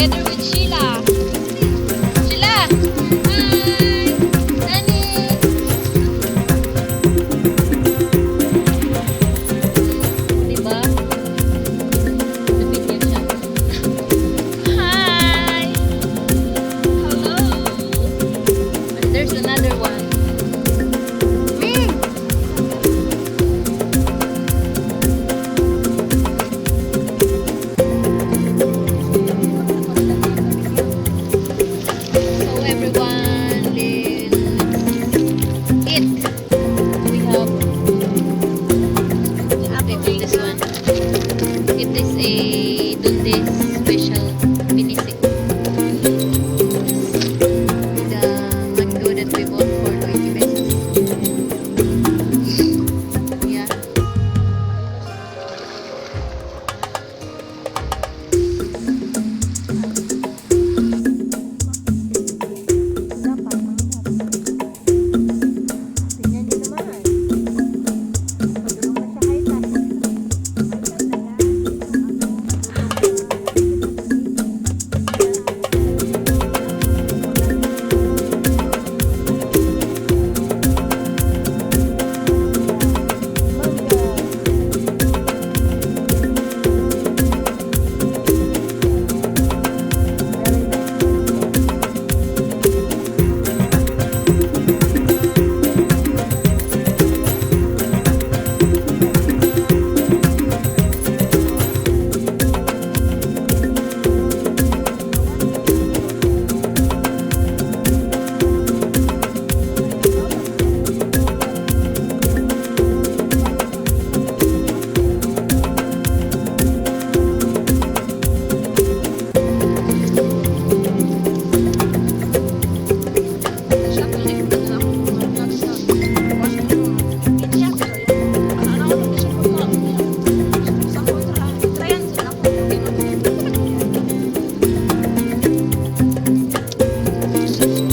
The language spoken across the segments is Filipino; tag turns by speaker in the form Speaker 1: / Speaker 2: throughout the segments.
Speaker 1: together with Sheila. Sheila! Hi! Nani! Diba? Nabigyan siya. Hi! Hello! And there's another one. Me! So everyone, let's eat. We have take this one. It is a Dundes special pinisik. The mango that we bought for 20 pesos. Yeah.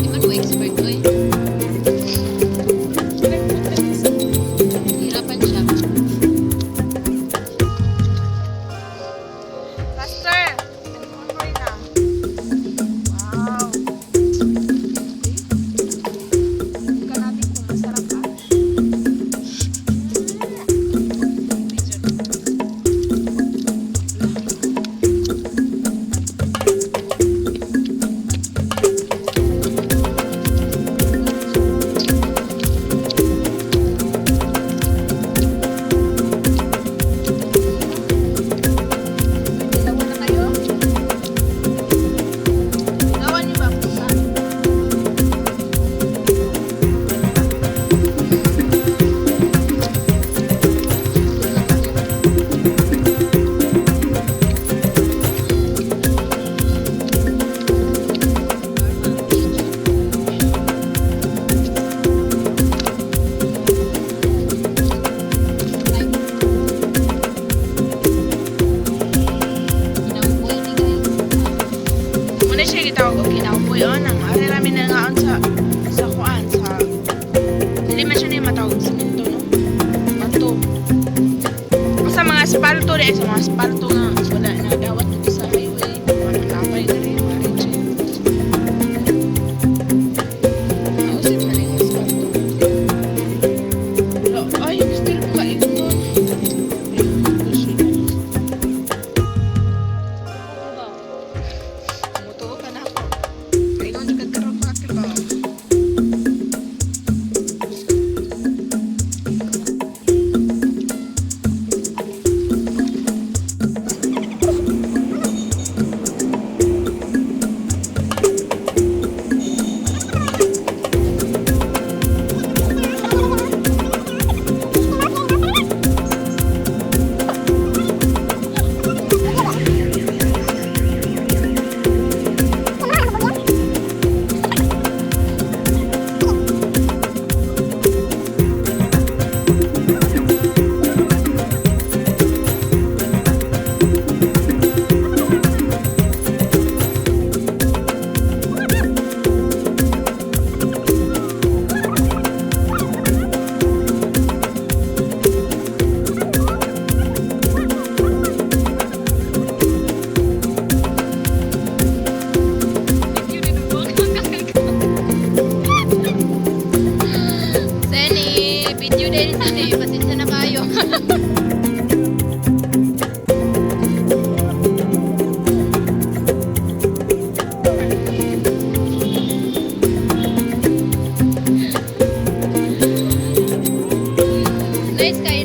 Speaker 1: Iman ko expert ko eh. Hirapan siya.
Speaker 2: Faster! Ano na? Wow! Ika natin kung masarap ka. Dalawa na kayo? Gawan niyo ba po sa?
Speaker 1: Kinaupoy ni guys.
Speaker 2: Muna siya gitawag og kinaupoy on ang ari rami na ngaon sa kuan sa dili man siya na matawag simento no bato sa mga asfalto di sa mga asfalto nga wala na dawat dito sa highway wala kapay na rin mari siya nausin na rin yung asfalto pero ay still pa ito mutuo ka na ako ayun jud karon pa ba
Speaker 1: Guys, kain